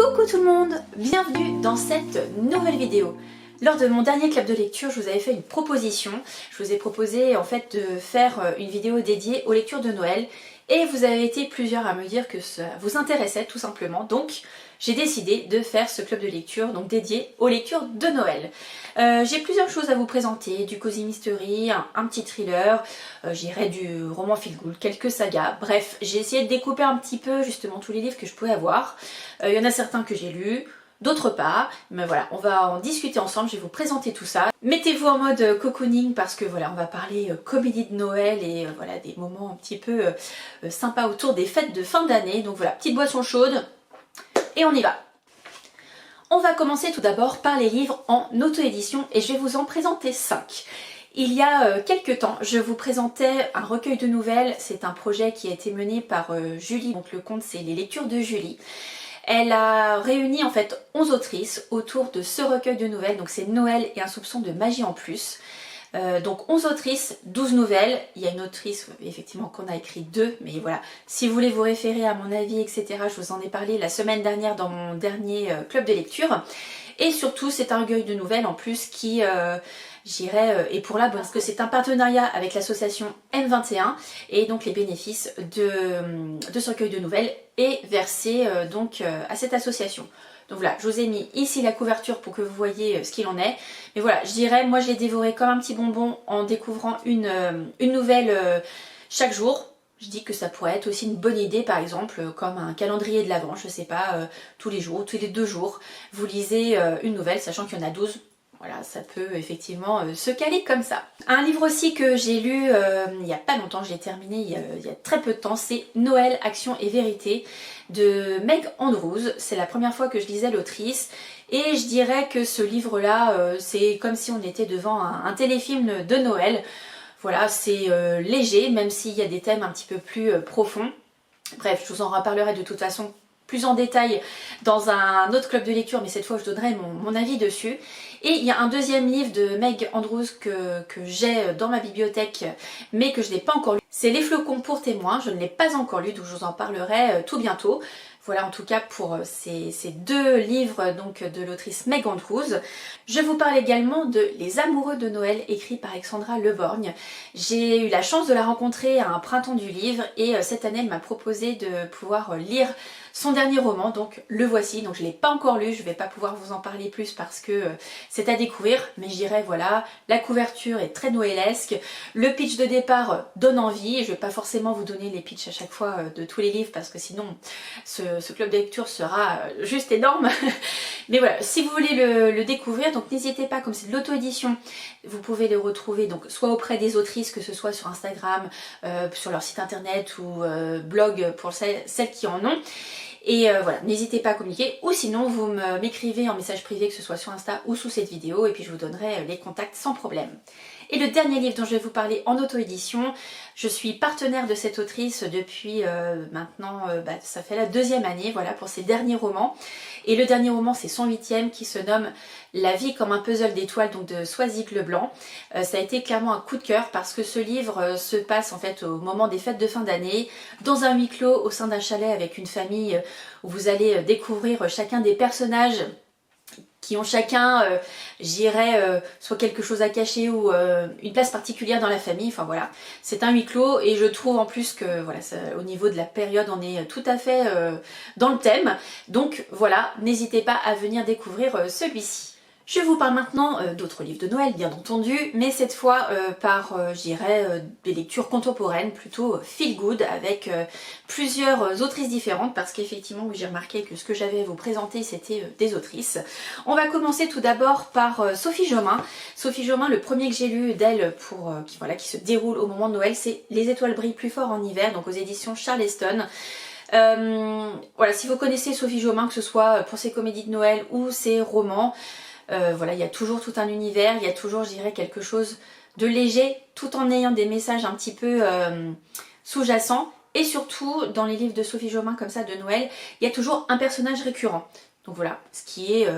Coucou tout le monde, bienvenue dans cette nouvelle vidéo. Lors de mon dernier club de lecture, je vous avais fait une proposition. Je vous ai proposé en fait de faire une vidéo dédiée aux lectures de Noël et vous avez été plusieurs à me dire que ça vous intéressait tout simplement. Donc j'ai décidé de faire ce club de lecture donc dédié aux lectures de Noël. J'ai plusieurs choses à vous présenter, du cozy mystery, un petit thriller, j'irai du roman feel good, quelques sagas, bref, j'ai essayé de découper un petit peu justement tous les livres que je pouvais avoir. Il y en a certains que j'ai lus, d'autres pas, mais voilà, on va en discuter ensemble, je vais vous présenter tout ça. Mettez-vous en mode cocooning parce que voilà, on va parler comédie de Noël et voilà, des moments un petit peu sympas autour des fêtes de fin d'année. Donc voilà, petite boisson chaude et on y va. On va commencer tout d'abord par les livres en auto-édition et je vais vous en présenter 5. Il y a quelques temps, je vous présentais un recueil de nouvelles, c'est un projet qui a été mené par Julie, donc le compte c'est les lectures de Julie. Elle a réuni en fait 11 autrices autour de ce recueil de nouvelles, donc c'est Noël et un soupçon de magie en plus. Donc 11 autrices, 12 nouvelles, il y a une autrice effectivement qu'on a écrit 2, mais voilà, si vous voulez vous référer à mon avis, etc., je vous en ai parlé la semaine dernière dans mon dernier club de lecture. Et surtout c'est un recueil de nouvelles en plus qui, j'irai, est pour la bonne, parce que c'est un partenariat avec l'association M21 et donc les bénéfices de ce recueil de nouvelles est versé donc à cette association. Donc voilà, je vous ai mis ici la couverture pour que vous voyez ce qu'il en est. Mais voilà, je dirais, moi je l'ai dévoré comme un petit bonbon en découvrant une nouvelle chaque jour. Je dis que ça pourrait être aussi une bonne idée, par exemple, comme un calendrier de l'Avent, je sais pas, tous les jours, tous les 2 jours, vous lisez une nouvelle, sachant qu'il y en a 12. Voilà, ça peut effectivement se caler comme ça. Un livre aussi que j'ai lu il n'y a pas longtemps, je l'ai terminé il y a très peu de temps, c'est Noël, Action et Vérité de Meg Andrews. C'est la première fois que je lisais l'autrice et je dirais que ce livre-là, c'est comme si on était devant un téléfilm de Noël. Voilà, c'est léger, même s'il y a des thèmes un petit peu plus profonds. Bref, je vous en reparlerai de toute façon plus en détail dans un autre club de lecture, mais cette fois je donnerai mon avis dessus. Et il y a un deuxième livre de Meg Andrews que j'ai dans ma bibliothèque, mais que je n'ai pas encore lu. C'est Les Flocons pour témoins, je ne l'ai pas encore lu, donc je vous en parlerai tout bientôt. Voilà en tout cas pour ces 2 livres donc, de l'autrice Meg Andrews. Je vous parle également de Les Amoureux de Noël, écrit par Alexandra Leborgne. J'ai eu la chance de la rencontrer à un printemps du livre et cette année elle m'a proposé de pouvoir lire son dernier roman, donc le voici. Donc je ne l'ai pas encore lu, je ne vais pas pouvoir vous en parler plus parce que c'est à découvrir, mais je dirais voilà, la couverture est très noëlesque, le pitch de départ donne envie, je ne vais pas forcément vous donner les pitchs à chaque fois de tous les livres parce que sinon ce club de lecture sera juste énorme. Mais voilà, si vous voulez le découvrir, donc n'hésitez pas, comme c'est de l'auto-édition, vous pouvez le retrouver donc soit auprès des autrices, que ce soit sur Instagram, sur leur site internet ou blog pour celles qui en ont. Et voilà, n'hésitez pas à communiquer ou sinon vous m'écrivez en message privé, que ce soit sur Insta ou sous cette vidéo, et puis je vous donnerai les contacts sans problème. Et le dernier livre dont je vais vous parler en auto-édition, je suis partenaire de cette autrice depuis maintenant, ça fait la 2e année, voilà, pour ses derniers romans. Et le dernier roman, c'est son 8e, qui se nomme La vie comme un puzzle d'étoiles, donc de Soisic Leblanc. Ça a été clairement un coup de cœur parce que ce livre se passe en fait au moment des fêtes de fin d'année, dans un huis clos au sein d'un chalet avec une famille où vous allez découvrir chacun des personnages qui ont chacun, j'irais, soit quelque chose à cacher ou une place particulière dans la famille. Enfin voilà, c'est un huis clos et je trouve en plus que voilà, ça, au niveau de la période, on est tout à fait dans le thème. Donc voilà, n'hésitez pas à venir découvrir celui-ci. Je vous parle maintenant d'autres livres de Noël, bien entendu, mais cette fois par, je dirais, des lectures contemporaines, plutôt feel good, avec plusieurs autrices différentes, parce qu'effectivement, oui, j'ai remarqué que ce que j'avais à vous présenter, c'était des autrices. On va commencer tout d'abord par Sophie Jomain. Sophie Jomain, le premier que j'ai lu d'elle, qui se déroule au moment de Noël, c'est Les étoiles brillent plus fort en hiver, donc aux éditions Charleston. Voilà, si vous connaissez Sophie Jomain, que ce soit pour ses comédies de Noël ou ses romans, voilà, il y a toujours tout un univers, il y a toujours, je dirais, quelque chose de léger, tout en ayant des messages un petit peu sous-jacents. Et surtout, dans les livres de Sophie Jomain comme ça de Noël, il y a toujours un personnage récurrent. Donc voilà, ce qui est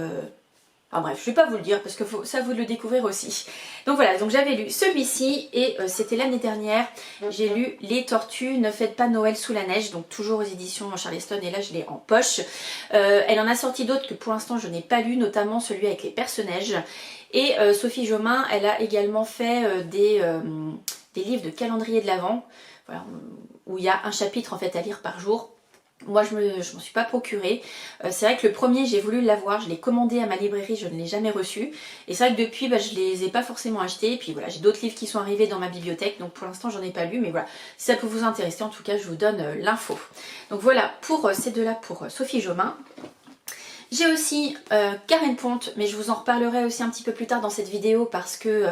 Enfin bref, je vais pas vous le dire parce que ça vous de le découvrir aussi. Donc voilà, donc j'avais lu celui-ci et c'était l'année dernière. J'ai lu Les Tortues ne faites pas Noël sous la neige, donc toujours aux éditions Charleston et là je l'ai en poche. Elle en a sorti d'autres que pour l'instant je n'ai pas lu, notamment celui avec les personnages. Et Sophie Jomain, elle a également fait des livres de calendrier de l'Avent, voilà, où il y a un chapitre en fait à lire par jour. Moi je m'en suis pas procuré. C'est vrai que le premier j'ai voulu l'avoir, je l'ai commandé à ma librairie, je ne l'ai jamais reçu. Et c'est vrai que depuis je les ai pas forcément achetés. Et puis voilà, j'ai d'autres livres qui sont arrivés dans ma bibliothèque, donc pour l'instant j'en ai pas lu. Mais voilà, si ça peut vous intéresser, en tout cas je vous donne l'info. Donc voilà pour ces deux là pour Sophie Jomain. J'ai aussi Karen Ponte, mais je vous en reparlerai aussi un petit peu plus tard dans cette vidéo parce que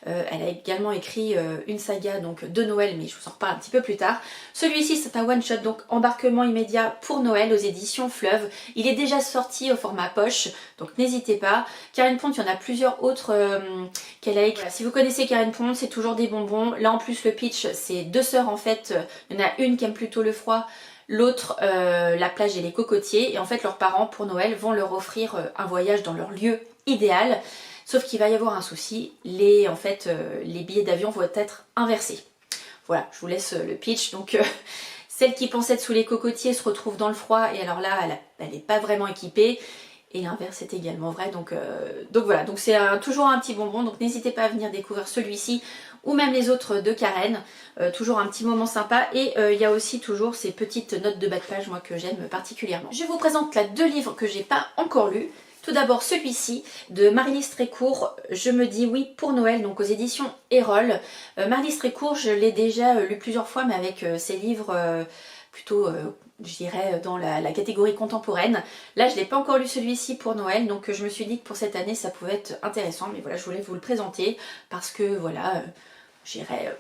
elle a également écrit une saga donc de Noël, mais je vous en reparle un petit peu plus tard. Celui-ci c'est un one shot, donc embarquement immédiat pour Noël aux éditions Fleuve. Il est déjà sorti au format poche, donc n'hésitez pas. Karen Ponte, il y en a plusieurs autres qu'elle a écrit. Voilà, si vous connaissez Karen Ponte, c'est toujours des bonbons. Là en plus le pitch, c'est deux sœurs en fait. Il y en a une qui aime plutôt le froid, l'autre la plage et les cocotiers, et en fait leurs parents pour Noël vont leur offrir un voyage dans leur lieu idéal, sauf qu'il va y avoir un souci, les billets d'avion vont être inversés. Voilà, je vous laisse le pitch. Donc celle qui pensait être sous les cocotiers se retrouve dans le froid et alors là elle n'est pas vraiment équipée. Et l'inverse est également vrai, donc voilà, donc c'est toujours un petit bonbon, donc n'hésitez pas à venir découvrir celui-ci ou même les autres de Karen, toujours un petit moment sympa. Et il y a aussi toujours ces petites notes de bas de page, moi que j'aime particulièrement. Je vous présente là deux livres que j'ai pas encore lus. Tout d'abord celui-ci de Marie-Lise Trécourt, Je me dis oui pour Noël, donc aux éditions Erol. Marie-Lise Trécourt, je l'ai déjà lu plusieurs fois, mais avec ses livres plutôt, je dirais, dans la catégorie contemporaine. Là, je n'ai pas encore lu celui-ci pour Noël, donc je me suis dit que pour cette année, ça pouvait être intéressant. Mais voilà, je voulais vous le présenter parce que, voilà, je dirais,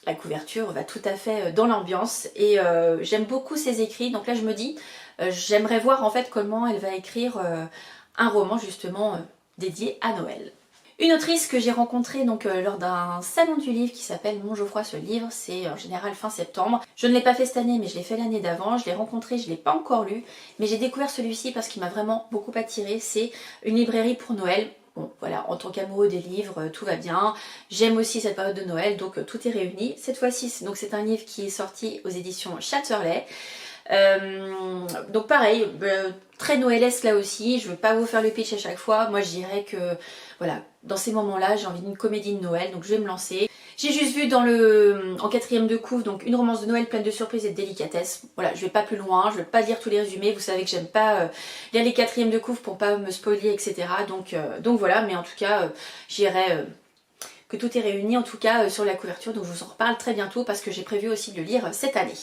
la couverture va tout à fait dans l'ambiance. Et j'aime beaucoup ses écrits, donc là, je me dis, j'aimerais voir en fait comment elle va écrire un roman, justement, dédié à Noël. Une autrice que j'ai rencontrée donc lors d'un salon du livre qui s'appelle Mon Geoffroy ce livre, c'est en général fin septembre. Je ne l'ai pas fait cette année mais je l'ai fait l'année d'avant, je l'ai rencontré, je ne l'ai pas encore lu, mais j'ai découvert celui-ci parce qu'il m'a vraiment beaucoup attiré. C'est une librairie pour Noël. Bon voilà, en tant qu'amoureux des livres, tout va bien. J'aime aussi cette période de Noël, donc tout est réuni. Cette fois-ci, c'est un livre qui est sorti aux éditions Chatterley. Donc pareil, très noëlesque là aussi, je ne veux pas vous faire le pitch à chaque fois. Moi je dirais que voilà, dans ces moments-là, j'ai envie d'une comédie de Noël, donc je vais me lancer. J'ai juste vu en quatrième de couve, donc une romance de Noël pleine de surprises et de délicatesse. Voilà, je vais pas plus loin, je vais pas lire tous les résumés, vous savez que j'aime pas lire les quatrièmes de couve pour pas me spoiler, etc. Donc voilà, mais en tout cas, j'irai que tout est réuni, en tout cas sur la couverture, donc je vous en reparle très bientôt parce que j'ai prévu aussi de le lire cette année.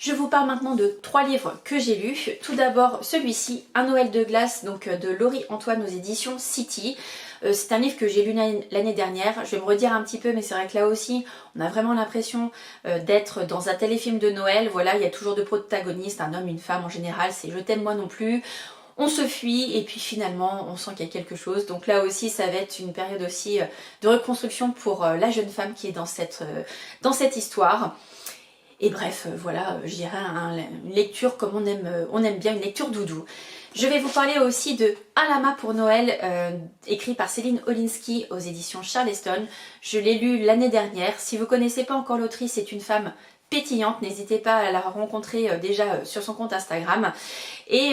Je vous parle maintenant de 3 livres que j'ai lus. Tout d'abord celui-ci, Un Noël de glace, donc de Laurie Antoine aux éditions City. C'est un livre que j'ai lu l'année dernière. Je vais me redire un petit peu, mais c'est vrai que là aussi, on a vraiment l'impression d'être dans un téléfilm de Noël. Voilà, il y a toujours deux protagonistes, un homme, une femme en général. C'est Je t'aime moi non plus. On se fuit et puis finalement on sent qu'il y a quelque chose. Donc là aussi ça va être une période aussi de reconstruction pour la jeune femme qui est dans cette histoire. Et bref, voilà, je dirais une lecture comme on aime bien, une lecture doudou. Je vais vous parler aussi de Un lama pour Noël, écrit par Céline Olinsky aux éditions Charleston. Je l'ai lu l'année dernière. Si vous ne connaissez pas encore l'autrice, c'est une femme pétillante, n'hésitez pas à la rencontrer déjà sur son compte Instagram. Et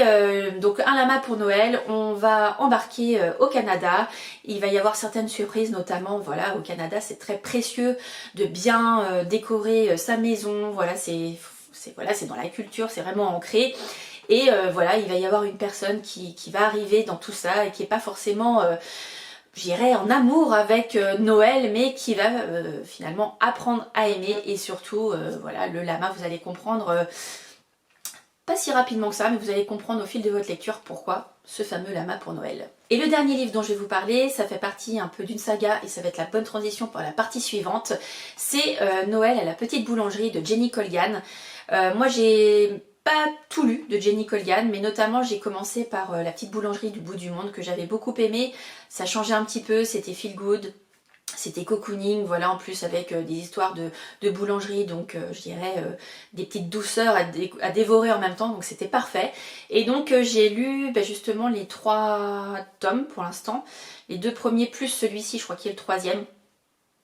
donc Un lama pour Noël, on va embarquer au Canada. Il va y avoir certaines surprises, notamment voilà, au Canada c'est très précieux de bien décorer sa maison, voilà, c'est dans la culture, c'est vraiment ancré. Et voilà, il va y avoir une personne qui va arriver dans tout ça et qui n'est pas forcément j'irais en amour avec Noël, mais qui va finalement apprendre à aimer. Et surtout, voilà, le lama, vous allez comprendre, pas si rapidement que ça, mais vous allez comprendre au fil de votre lecture pourquoi ce fameux lama pour Noël. Et le dernier livre dont je vais vous parler, ça fait partie un peu d'une saga et ça va être la bonne transition pour la partie suivante. C'est Noël à la petite boulangerie de Jenny Colgan. Moi j'ai pas tout lu de Jenny Colgan, mais notamment j'ai commencé par La petite boulangerie du bout du monde que j'avais beaucoup aimé. Ça changeait un petit peu, c'était feel good. C'était cocooning, voilà, en plus avec des histoires de boulangerie, donc je dirais des petites douceurs à dévorer en même temps, donc c'était parfait. Et donc j'ai lu justement les 3 tomes pour l'instant, les 2 premiers plus celui-ci, je crois qu'il est le 3e.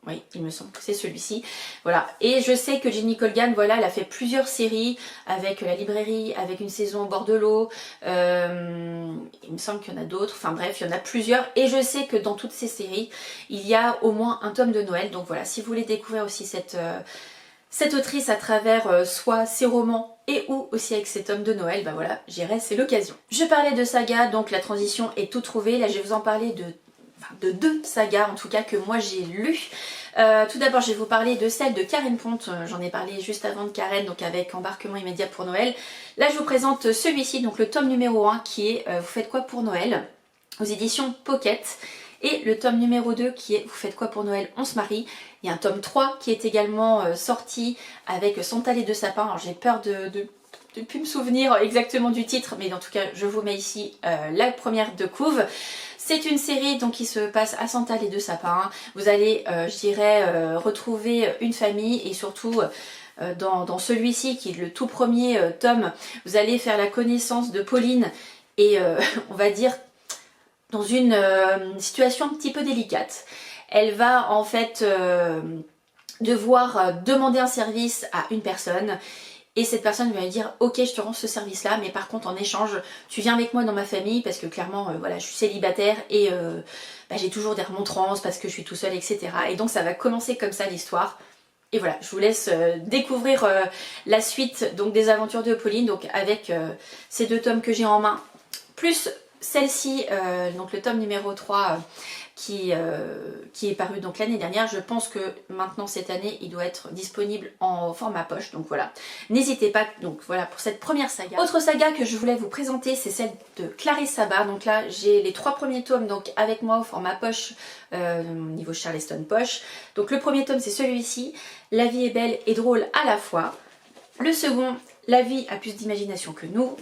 Oui, il me semble que c'est celui-ci. Voilà. Et je sais que Jenny Colgan, voilà, elle a fait plusieurs séries avec la librairie, avec une saison au bord de l'eau. Il me semble qu'il y en a d'autres. Enfin bref, il y en a plusieurs. Et je sais que dans toutes ces séries, il y a au moins un tome de Noël. Donc voilà, si vous voulez découvrir aussi cette autrice à travers soit ses romans et ou aussi avec ses tomes de Noël, bah voilà, j'irai, c'est l'occasion. Je parlais de saga, donc la transition est tout trouvée. Là, je vais vous en parler de 2 sagas en tout cas que moi j'ai lues. Tout d'abord je vais vous parler de celle de Karen Pont, j'en ai parlé juste avant de Karen, donc avec Embarquement immédiat pour Noël. Là je vous présente celui-ci, donc le tome numéro 1 qui est Vous faites quoi pour Noël aux éditions Pocket. Et le tome numéro 2 qui est Vous faites quoi pour Noël, on se marie. Il y a un tome 3 qui est également sorti avec Santal et 2 sapins. Alors j'ai peur de plus me souvenir exactement du titre, mais en tout cas je vous mets ici la première de couve. C'est une série donc qui se passe à Santal et 2 sapins. Vous allez, je dirais, retrouver une famille et surtout dans celui-ci qui est le tout premier tome, vous allez faire la connaissance de Pauline et on va dire dans une situation un petit peu délicate. Elle va en fait devoir demander un service à une personne. Et cette personne va lui dire ok, je te rends ce service là, mais par contre en échange tu viens avec moi dans ma famille parce que clairement voilà, je suis célibataire et j'ai toujours des remontrances parce que je suis tout seul, etc. Et donc ça va commencer comme ça l'histoire. Et voilà, je vous laisse découvrir la suite donc des aventures de Pauline, donc avec ces 2 tomes que j'ai en main, plus celle-ci, donc le tome numéro 3 qui est paru donc l'année dernière. Je pense que maintenant cette année il doit être disponible en format poche, donc voilà, n'hésitez pas. Donc voilà pour cette première saga. Autre saga que je voulais vous présenter, c'est celle de Clarisse Sabat. Donc là j'ai les 3 premiers tomes donc avec moi au format poche, niveau Charleston poche. Donc le premier tome c'est celui-ci, La vie est belle et drôle à la fois. Le second, La vie a plus d'imagination que nous.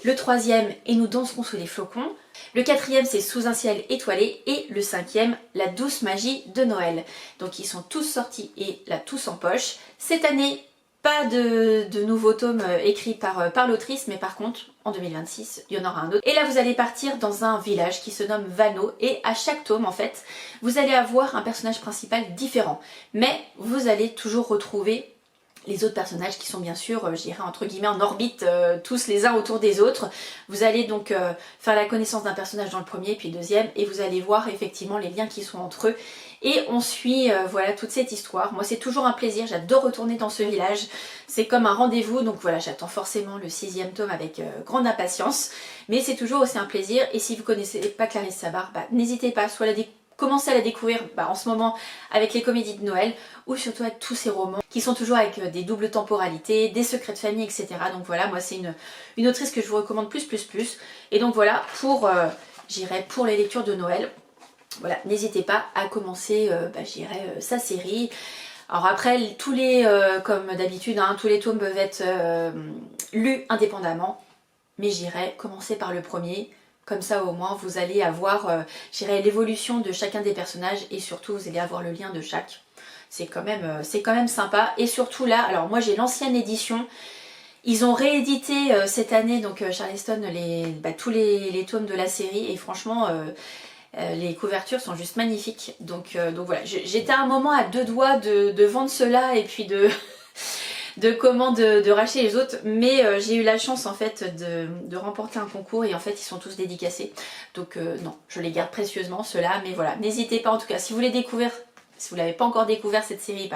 Le 3e, Et nous danserons sous les flocons. Le 4e, c'est Sous un ciel étoilé. Et le 5e, La douce magie de Noël. Donc ils sont tous sortis et là tous en poche. Cette année, pas de nouveaux tomes écrits par l'autrice, mais par contre, en 2026, il y en aura un autre. Et là, vous allez partir dans un village qui se nomme Vano. Et à chaque tome, en fait, vous allez avoir un personnage principal différent. Mais vous allez toujours retrouver les autres personnages qui sont bien sûr, je dirais entre guillemets, en orbite, tous les uns autour des autres. Vous allez donc faire la connaissance d'un personnage dans le premier, puis le deuxième, et vous allez voir effectivement les liens qui sont entre eux. Et on suit voilà toute cette histoire. Moi c'est toujours un plaisir, j'adore retourner dans ce village. C'est comme un rendez-vous, donc voilà, j'attends forcément le 6e tome avec grande impatience. Mais c'est toujours aussi un plaisir, et si vous ne connaissez pas Clarisse Sabat, n'hésitez pas, soit la commencer à la découvrir en ce moment avec les comédies de Noël ou surtout avec tous ces romans qui sont toujours avec des doubles temporalités, des secrets de famille, etc. Donc voilà, moi c'est une autrice que je vous recommande plus. Et donc voilà, j'irai pour les lectures de Noël. Voilà, n'hésitez pas à commencer, sa série. Alors après, comme d'habitude, tous les tomes peuvent être lus indépendamment, mais j'irai commencer par le premier. Comme ça au moins vous allez avoir l'évolution de chacun des personnages et surtout vous allez avoir le lien de chaque. C'est quand même sympa. Et surtout là, alors moi j'ai l'ancienne édition. Ils ont réédité cette année, donc Charleston, tous les tomes de la série et franchement les couvertures sont juste magnifiques. Donc voilà, j'étais à un moment à 2 doigts de vendre cela et puis de racheter les autres, mais j'ai eu la chance en fait de remporter un concours et en fait ils sont tous dédicacés, donc non, je les garde précieusement ceux-là. Mais voilà, n'hésitez pas en tout cas, si vous voulez découvrir, si vous l'avez pas encore découvert cette série,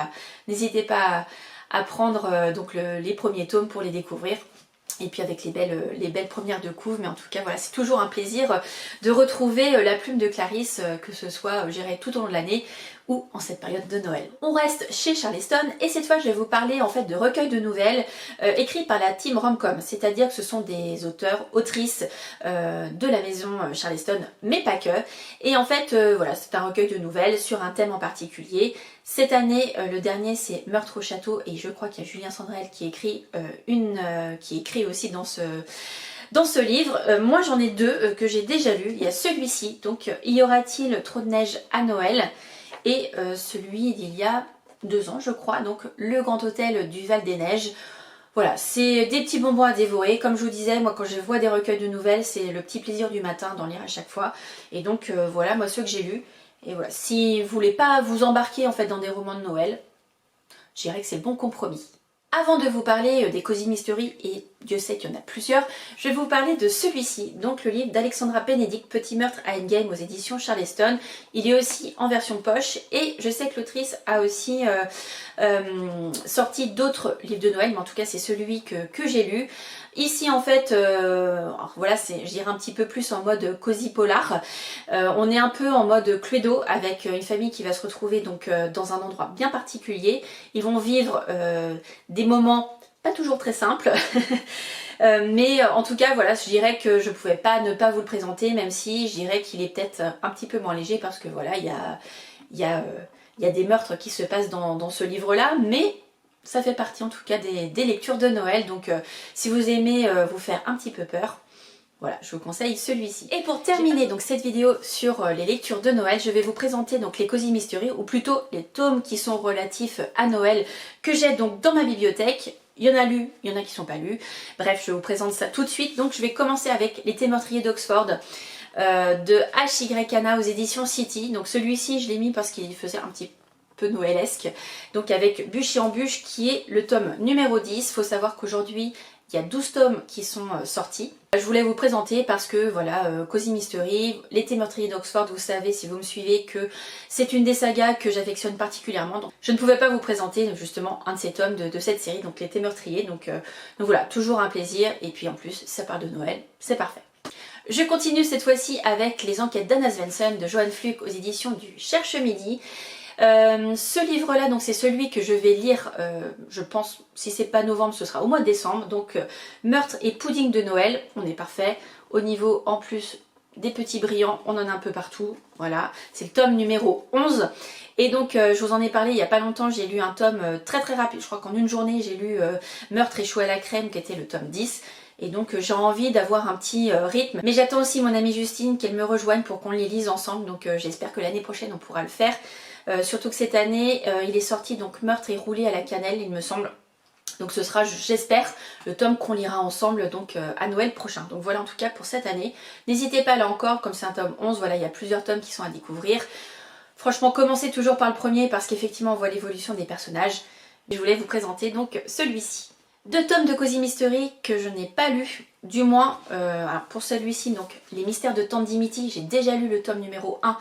n'hésitez pas à prendre les premiers tomes pour les découvrir. Et puis avec les belles premières de couve, mais en tout cas voilà, c'est toujours un plaisir de retrouver la plume de Clarisse, que ce soit tout au long de l'année ou en cette période de Noël. On reste chez Charleston et cette fois je vais vous parler en fait de recueils de nouvelles écrits par la team Romcom, c'est-à-dire que ce sont des auteurs, autrices de la maison Charleston, mais pas que. Et en fait voilà, c'est un recueil de nouvelles sur un thème en particulier. Cette année, le dernier c'est Meurtre au château et je crois qu'il y a Julien Sandrel qui écrit qui écrit aussi dans ce livre. Moi j'en ai 2 que j'ai déjà lus. Il y a celui-ci, donc Y aura-t-il trop de neige à Noël? et celui d'il y a 2 ans je crois, donc Le Grand Hôtel du Val des Neiges. Voilà, c'est des petits bonbons à dévorer. Comme je vous disais, moi quand je vois des recueils de nouvelles, c'est le petit plaisir du matin d'en lire à chaque fois. Et donc voilà, moi ceux que j'ai lus. Et voilà, si vous voulez pas vous embarquer en fait dans des romans de Noël, je dirais que c'est le bon compromis. Avant de vous parler des Cozy Mystery, et Dieu sait qu'il y en a plusieurs, je vais vous parler de celui-ci, donc le livre d'Alexandra Benedict, Petit meurtre à Endgame aux éditions Charleston. Il est aussi en version poche et je sais que l'autrice a aussi sorti d'autres livres de Noël, mais en tout cas c'est celui que j'ai lu. Ici en fait, alors voilà, c'est je dirais un petit peu plus en mode cosy polar. On est un peu en mode Cluedo avec une famille qui va se retrouver donc dans un endroit bien particulier. Ils vont vivre des moments pas toujours très simples. Mais en tout cas voilà, je dirais que je pouvais pas ne pas vous le présenter, même si je dirais qu'il est peut-être un petit peu moins léger parce que voilà, il y a des meurtres qui se passent dans ce livre-là, mais ça fait partie en tout cas des lectures de Noël, donc si vous aimez vous faire un petit peu peur, voilà, je vous conseille celui-ci. Et pour terminer donc cette vidéo sur les lectures de Noël, je vais vous présenter donc les Cozy Mystery, ou plutôt les tomes qui sont relatifs à Noël, que j'ai donc dans ma bibliothèque. Il y en a lus, il y en a qui sont pas lus. Bref, je vous présente ça tout de suite. Donc je vais commencer avec Les Thé meurtriers d'Oxford de H.Y. Hanna aux éditions City. Donc celui-ci, je l'ai mis parce qu'il faisait un petit peu noëlesque. Donc avec Bûche et Embûche qui est le tome numéro 10. Il faut savoir qu'aujourd'hui, il y a 12 tomes qui sont sortis. Je voulais vous présenter parce que voilà, Cozy Mystery, Les Thé meurtriers d'Oxford, vous savez si vous me suivez que c'est une des sagas que j'affectionne particulièrement. Donc je ne pouvais pas vous présenter justement un de ces tomes de cette série, donc Les Thé meurtriers. Donc voilà, toujours un plaisir. Et puis en plus, ça parle de Noël, c'est parfait. Je continue cette fois-ci avec Les Enquêtes d'Anna Svensson de Johan Fluke aux éditions du Cherche Midi. Ce livre-là, donc c'est celui que je vais lire, je pense, si c'est pas novembre, ce sera au mois de décembre. Donc Meurtre et pudding de Noël, on est parfait. Au niveau, en plus des petits brillants, on en a un peu partout. Voilà, c'est le tome numéro 11. Et donc je vous en ai parlé il y a pas longtemps, j'ai lu un tome très rapide. Je crois qu'en une journée, j'ai lu Meurtre et choux à la crème, qui était le tome 10. Et donc j'ai envie d'avoir un petit rythme. Mais j'attends aussi mon amie Justine qu'elle me rejoigne pour qu'on les lise ensemble. Donc j'espère que l'année prochaine, on pourra le faire. Surtout que cette année, il est sorti donc Meurtre et roulé à la cannelle, il me semble. Donc ce sera, j'espère, le tome qu'on lira ensemble donc à Noël prochain. Donc voilà en tout cas pour cette année. N'hésitez pas là encore, comme c'est un tome 11, voilà, il y a plusieurs tomes qui sont à découvrir. Franchement, commencez toujours par le premier parce qu'effectivement on voit l'évolution des personnages. Je voulais vous présenter donc celui-ci. 2 tomes de Cozy Mystery que je n'ai pas lu, du moins, alors pour celui-ci, donc Les Mystères de Tante Dimity, j'ai déjà lu le tome numéro 1,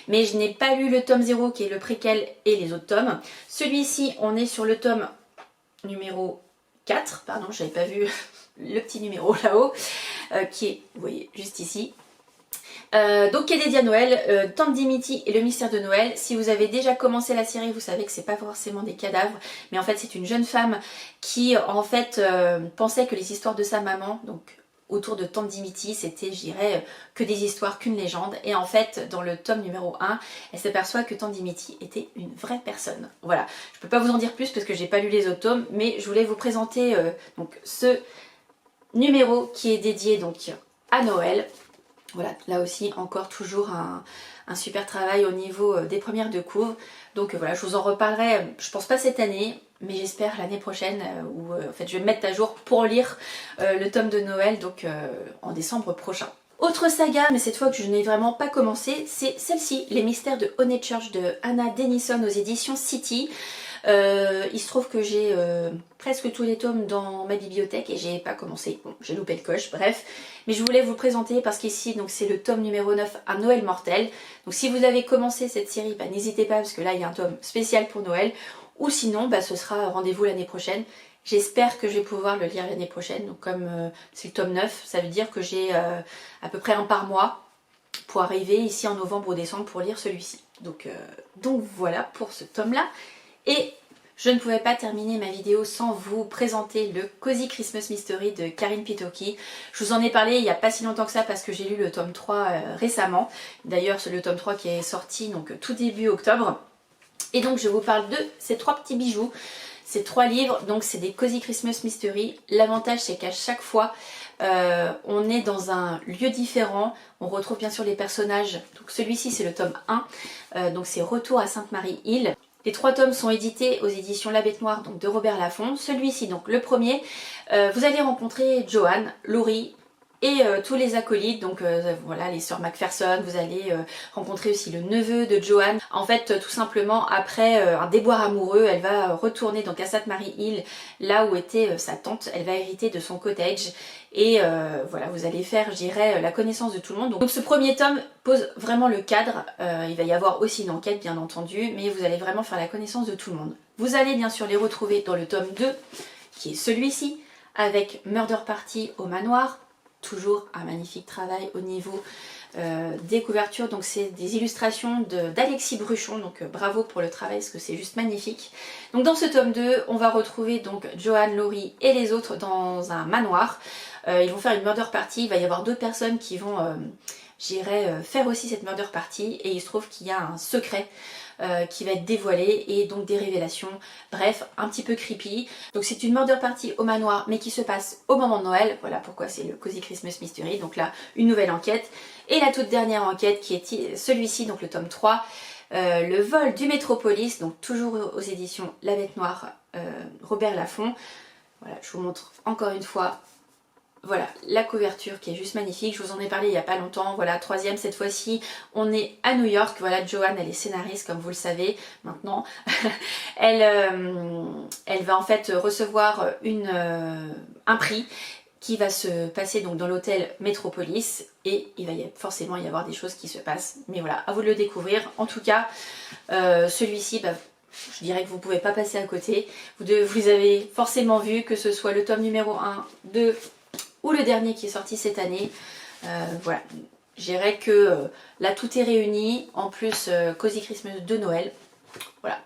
mais je n'ai pas lu le tome 0 qui est le préquel et les autres tomes. Celui-ci, on est sur le tome numéro 4, pardon, j'avais pas vu le petit numéro là-haut, qui est, vous voyez, juste ici. Donc qui est dédié à Noël, Tante Dimity et le mystère de Noël. Si vous avez déjà commencé la série, vous savez que c'est pas forcément des cadavres, mais en fait c'est une jeune femme qui en fait pensait que les histoires de sa maman, donc autour de Tante Dimity, c'était, je dirais, que des histoires, qu'une légende. Et en fait, dans le tome numéro 1, elle s'aperçoit que Tante Dimity était une vraie personne. Voilà, je peux pas vous en dire plus parce que j'ai pas lu les autres tomes, mais je voulais vous présenter donc ce numéro qui est dédié donc à Noël. Voilà, là aussi encore toujours un super travail au niveau des premières de couvre. Donc voilà, je vous en reparlerai, je pense pas cette année, mais j'espère l'année prochaine où en fait je vais me mettre à jour pour lire le tome de Noël, donc en décembre prochain. Autre saga, mais cette fois que je n'ai vraiment pas commencé, c'est celle-ci, Les Mystères de Honeychurch de Hannah Dennison aux éditions City. Il se trouve que j'ai presque tous les tomes dans ma bibliothèque et j'ai pas commencé, bon, j'ai loupé le coche, bref. Mais je voulais vous le présenter parce qu'ici donc c'est le tome numéro 9, Un Noël mortel. Donc si vous avez commencé cette série, bah, n'hésitez pas parce que là il y a un tome spécial pour Noël. Ou sinon, bah, ce sera rendez-vous l'année prochaine. J'espère que je vais pouvoir le lire l'année prochaine. Donc comme c'est le tome 9, ça veut dire que j'ai à peu près un par mois pour arriver ici en novembre ou décembre pour lire celui-ci. Donc voilà pour ce tome-là. Et je ne pouvais pas terminer ma vidéo sans vous présenter le Cozy Christmas Mystery de Karin Pitoki. Je vous en ai parlé il n'y a pas si longtemps que ça parce que j'ai lu le tome 3 récemment. D'ailleurs c'est le tome 3 qui est sorti donc tout début octobre. Et donc je vous parle de ces 3 petits bijoux. C'est 3 livres, donc c'est des Cozy Christmas Mystery. L'avantage c'est qu'à chaque fois on est dans un lieu différent, on retrouve bien sûr les personnages. Donc celui-ci c'est le tome 1, donc c'est Retour à Sainte-Marie-Île. Les 3 tomes sont édités aux éditions La Bête Noire, donc de Robert Laffont. Celui-ci, donc le premier, vous allez rencontrer Joanne, Laurie et tous les acolytes, donc voilà, les sœurs Macpherson. Vous allez rencontrer aussi le neveu de Joanne. En fait, tout simplement, après un déboire amoureux, elle va retourner donc à Sainte-Marie-Île, là où était sa tante. Elle va hériter de son cottage. Et voilà, vous allez faire, je dirais, la connaissance de tout le monde. Donc ce premier tome pose vraiment le cadre. Il va y avoir aussi une enquête, bien entendu, mais vous allez vraiment faire la connaissance de tout le monde. Vous allez bien sûr les retrouver dans le tome 2, qui est celui-ci, avec Murder Party au manoir. Toujours un magnifique travail au niveau des couvertures. Donc c'est des illustrations d'Alexis Bruchon, donc bravo pour le travail parce que c'est juste magnifique. Donc dans ce tome 2, on va retrouver donc Joanne, Laurie et les autres dans un manoir. Ils vont faire une murder party, il va y avoir 2 personnes qui vont, j'irai faire aussi cette murder party, et il se trouve qu'il y a un secret qui va être dévoilé et donc des révélations, bref, un petit peu creepy. Donc c'est une murder party au manoir mais qui se passe au moment de Noël, voilà pourquoi c'est le Cozy Christmas Mystery. Donc là, une nouvelle enquête. Et la toute dernière enquête qui est celui-ci, donc le tome 3, le vol du Métropolis, donc toujours aux éditions La Bête Noire, Robert Laffont. Voilà, je vous montre encore une fois. Voilà, la couverture qui est juste magnifique, je vous en ai parlé il n'y a pas longtemps. Voilà, 3e cette fois-ci, on est à New York. Voilà, Joanne, elle est scénariste comme vous le savez maintenant. Elle va en fait recevoir un prix qui va se passer donc dans l'hôtel Metropolis, et il va forcément y avoir des choses qui se passent. Mais voilà, à vous de le découvrir. En tout cas, celui-ci, je dirais que vous ne pouvez pas passer à côté. Vous avez forcément vu, que ce soit le tome numéro 1, 2... ou le dernier qui est sorti cette année. Voilà, je dirais que là tout est réuni, en plus Cozy Christmas de Noël. Voilà,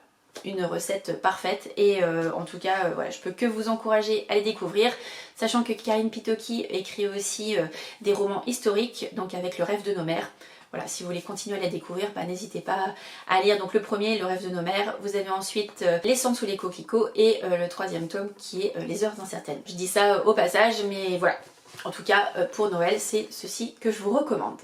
une recette parfaite, et en tout cas voilà, je peux que vous encourager à les découvrir, sachant que Karine Pitoki écrit aussi des romans historiques, donc avec Le Rêve de nos mères. Voilà, si vous voulez continuer à les découvrir, n'hésitez pas à lire donc le premier, Le Rêve de nos mères. Vous avez ensuite Les cendres sous les coquelicots, et le 3e tome qui est Les heures incertaines. Je dis ça au passage, mais voilà. En tout cas, pour Noël, c'est ceci que je vous recommande.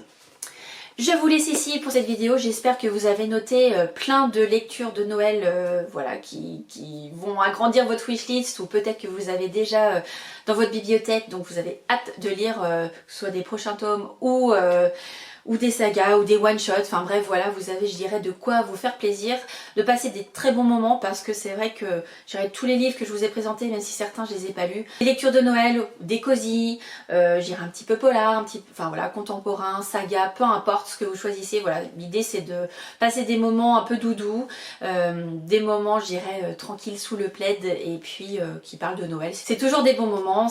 Je vous laisse ici pour cette vidéo. J'espère que vous avez noté plein de lectures de Noël voilà, qui vont agrandir votre wishlist, ou peut-être que vous avez déjà dans votre bibliothèque, donc vous avez hâte de lire que ce soit des prochains tomes ou des sagas ou des one-shots, enfin bref voilà, vous avez, je dirais, de quoi vous faire plaisir, de passer des très bons moments, parce que c'est vrai que je dirais, tous les livres que je vous ai présentés, même si certains je les ai pas lus, des lectures de Noël, des cosy, je dirais un petit peu polar, enfin voilà, contemporain, saga, peu importe ce que vous choisissez, voilà, l'idée c'est de passer des moments un peu doudous, des moments, je dirais, tranquilles sous le plaid, et puis qui parlent de Noël. C'est toujours des bons moments,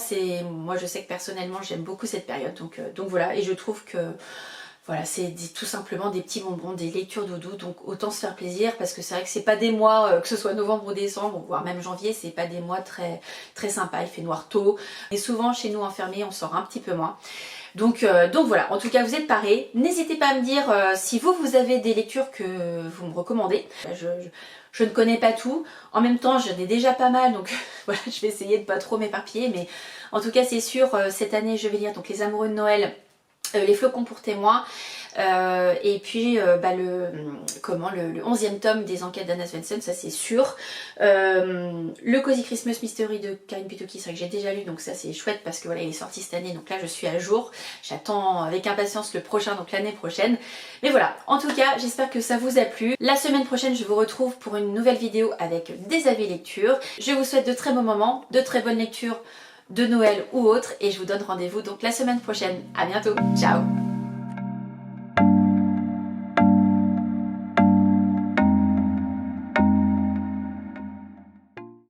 moi je sais que personnellement j'aime beaucoup cette période, donc voilà, et je trouve que voilà, c'est tout simplement des petits bonbons, des lectures doudou, donc autant se faire plaisir, parce que c'est vrai que c'est pas des mois, que ce soit novembre ou décembre, voire même janvier, c'est pas des mois très, très sympas, il fait noir tôt, et souvent chez nous enfermés on sort un petit peu moins. Donc voilà, en tout cas vous êtes parés. N'hésitez pas à me dire si vous avez des lectures que vous me recommandez. Je ne connais pas tout, en même temps j'en ai déjà pas mal, donc voilà, je vais essayer de pas trop m'éparpiller, mais en tout cas c'est sûr, cette année je vais lire donc Les Amoureux de Noël, Les Flocons pour témoins, et puis le 11e tome des enquêtes d'Anna Svensson, ça c'est sûr. Le Cozy Christmas Mystery de Karine Pitoki, c'est vrai que j'ai déjà lu, donc ça c'est chouette, parce que voilà, il est sorti cette année, donc là je suis à jour. J'attends avec impatience le prochain, donc l'année prochaine. Mais voilà, en tout cas j'espère que ça vous a plu. La semaine prochaine je vous retrouve pour une nouvelle vidéo avec des avis lecture. Je vous souhaite de très bons moments, de très bonnes lectures de Noël ou autre, et je vous donne rendez-vous donc la semaine prochaine. À bientôt, ciao.